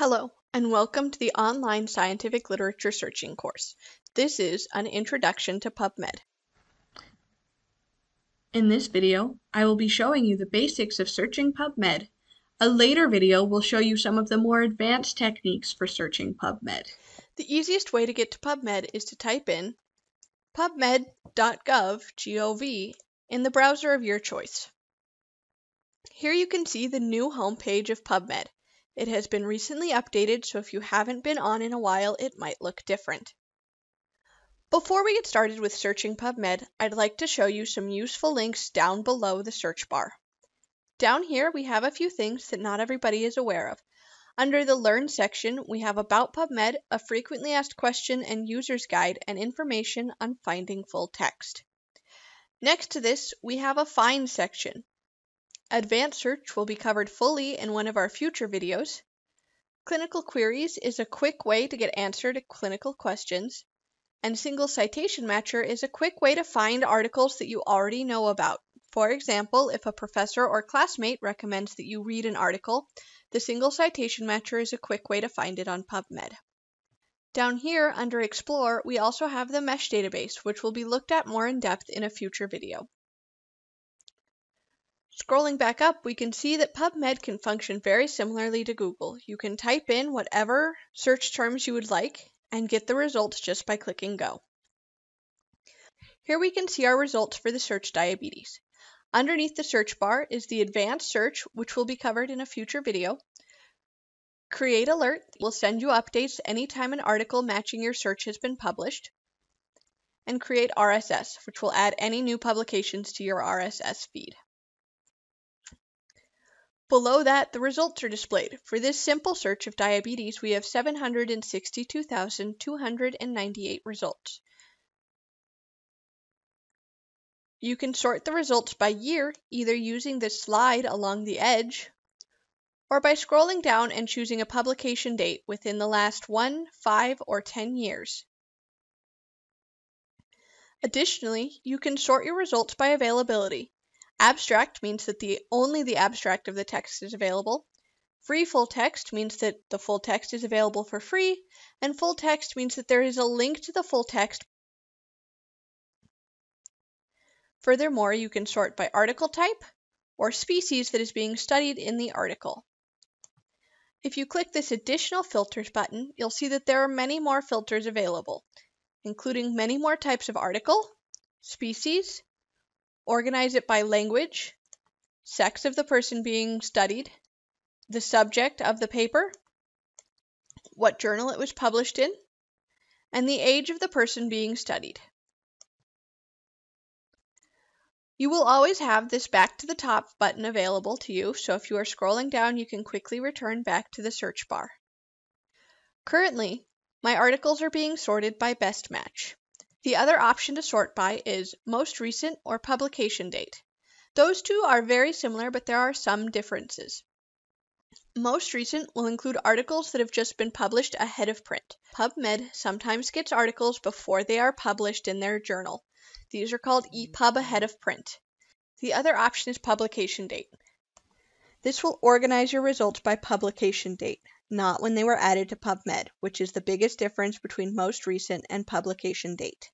Hello, and welcome to the online scientific literature searching course. This is an introduction to PubMed. In this video, I will be showing you the basics of searching PubMed. A later video will show you some of the more advanced techniques for searching PubMed. The easiest way to get to PubMed is to type in pubmed.gov in the browser of your choice. Here you can see the new homepage of PubMed. It has been recently updated, so if you haven't been on in a while, it might look different. Before we get started with searching PubMed, I'd like to show you some useful links down below the search bar. Down here, we have a few things that not everybody is aware of. Under the Learn section, we have About PubMed, a frequently asked question and user's guide, and information on finding full text. Next to this, we have a Find section. Advanced search will be covered fully in one of our future videos. Clinical queries is a quick way to get answer to clinical questions. And Single Citation Matcher is a quick way to find articles that you already know about. For example, if a professor or classmate recommends that you read an article, the Single Citation Matcher is a quick way to find it on PubMed. Down here, under Explore, we also have the Mesh database, which will be looked at more in depth in a future video. Scrolling back up, we can see that PubMed can function very similarly to Google. You can type in whatever search terms you would like and get the results just by clicking Go. Here we can see our results for the search diabetes. Underneath the search bar is the advanced search, which will be covered in a future video. Create alert will send you updates anytime an article matching your search has been published. And create RSS, which will add any new publications to your RSS feed. Below that, the results are displayed. For this simple search of diabetes, we have 762,298 results. You can sort the results by year, either using the slide along the edge, or by scrolling down and choosing a publication date within the last 1, 5, or 10 years. Additionally, you can sort your results by availability. Abstract means that only the abstract of the text is available. Free full text means that the full text is available for free, and full text means that there is a link to the full text. Furthermore, you can sort by article type or species that is being studied in the article. If you click this Additional Filters button, you'll see that there are many more filters available, including many more types of article, species, organize it by language, sex of the person being studied, the subject of the paper, what journal it was published in, and the age of the person being studied. You will always have this back to the top button available to you, so if you are scrolling down, you can quickly return back to the search bar. Currently, my articles are being sorted by best match. The other option to sort by is most recent or publication date. Those two are very similar, but there are some differences. Most recent will include articles that have just been published ahead of print. PubMed sometimes gets articles before they are published in their journal. These are called EPUB ahead of print. The other option is publication date. This will organize your results by publication date, not when they were added to PubMed, which is the biggest difference between most recent and publication date.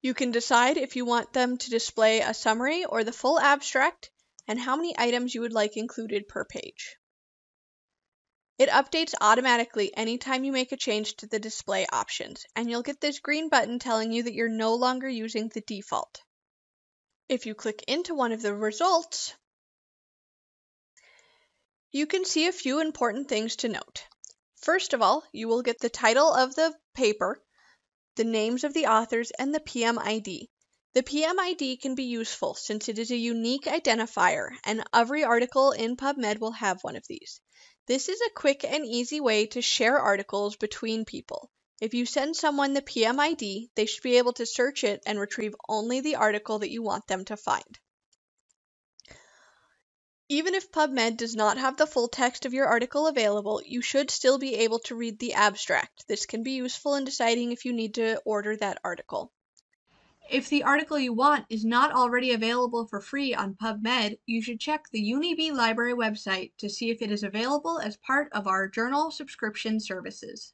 You can decide if you want them to display a summary or the full abstract, and how many items you would like included per page. It updates automatically anytime you make a change to the display options, and you'll get this green button telling you that you're no longer using the default. If you click into one of the results, you can see a few important things to note. First of all, you will get the title of the paper, the names of the authors, and the PMID. The PMID can be useful since it is a unique identifier, and every article in PubMed will have one of these. This is a quick and easy way to share articles between people. If you send someone the PMID, they should be able to search it and retrieve only the article that you want them to find. Even if PubMed does not have the full text of your article available, you should still be able to read the abstract. This can be useful in deciding if you need to order that article. If the article you want is not already available for free on PubMed, you should check the UniB Library website to see if it is available as part of our journal subscription services.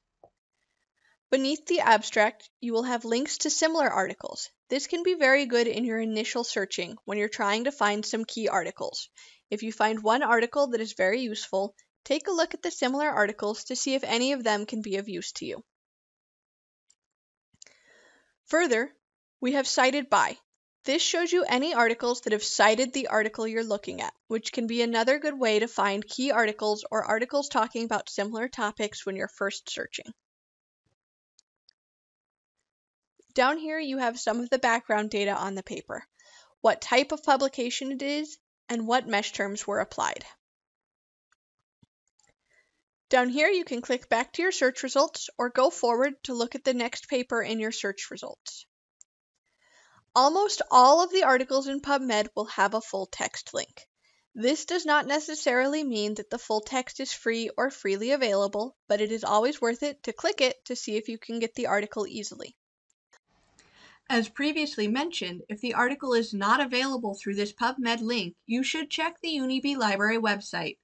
Beneath the abstract, you will have links to similar articles. This can be very good in your initial searching when you're trying to find some key articles. If you find one article that is very useful, take a look at the similar articles to see if any of them can be of use to you. Further, we have cited by. This shows you any articles that have cited the article you're looking at, which can be another good way to find key articles or articles talking about similar topics when you're first searching. Down here you have some of the background data on the paper, what type of publication it is, and what mesh terms were applied. Down here you can click back to your search results or go forward to look at the next paper in your search results. Almost all of the articles in PubMed will have a full text link. This does not necessarily mean that the full text is free or freely available, but it is always worth it to click it to see if you can get the article easily. As previously mentioned, if the article is not available through this PubMed link, you should check the UniB Library website.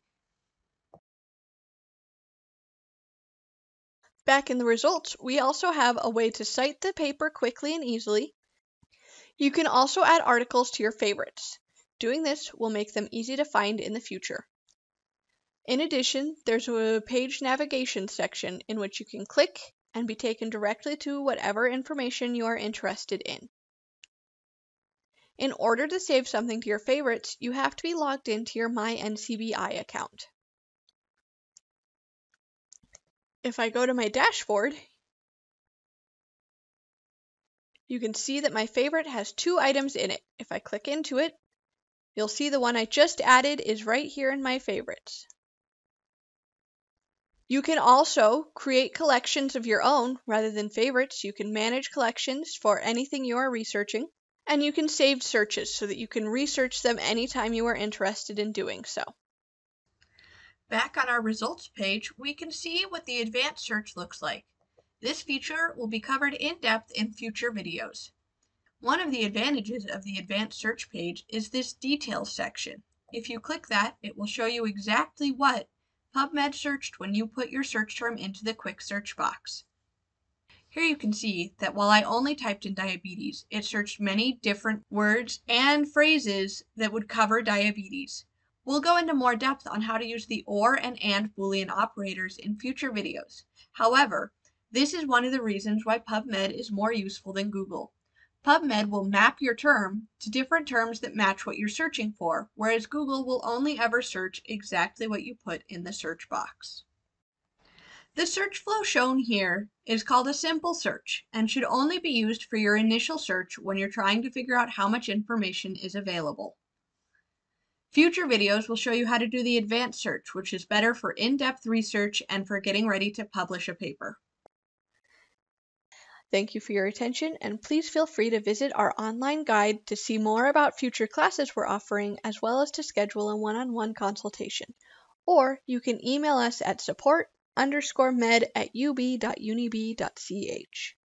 Back in the results, we also have a way to cite the paper quickly and easily. You can also add articles to your favorites. Doing this will make them easy to find in the future. In addition, there's a page navigation section in which you can click and be taken directly to whatever information you are interested in. In order to save something to your favorites, you have to be logged into your MyNCBI account. If I go to my dashboard, you can see that my favorite has 2 items in it. If I click into it, you'll see the one I just added is right here in my favorites. You can also create collections of your own rather than favorites. You can manage collections for anything you are researching, and you can save searches so that you can research them anytime you are interested in doing so. Back on our results page, we can see what the advanced search looks like. This feature will be covered in depth in future videos. One of the advantages of the advanced search page is this details section. If you click that, it will show you exactly what PubMed searched when you put your search term into the quick search box. Here you can see that while I only typed in diabetes, it searched many different words and phrases that would cover diabetes. We'll go into more depth on how to use the OR and Boolean operators in future videos. However, this is one of the reasons why PubMed is more useful than Google. PubMed will map your term to different terms that match what you're searching for, whereas Google will only ever search exactly what you put in the search box. The search flow shown here is called a simple search and should only be used for your initial search when you're trying to figure out how much information is available. Future videos will show you how to do the advanced search, which is better for in-depth research and for getting ready to publish a paper. Thank you for your attention, and please feel free to visit our online guide to see more about future classes we're offering, as well as to schedule a one-on-one consultation. Or you can email us at support_med@ub.unib.ch.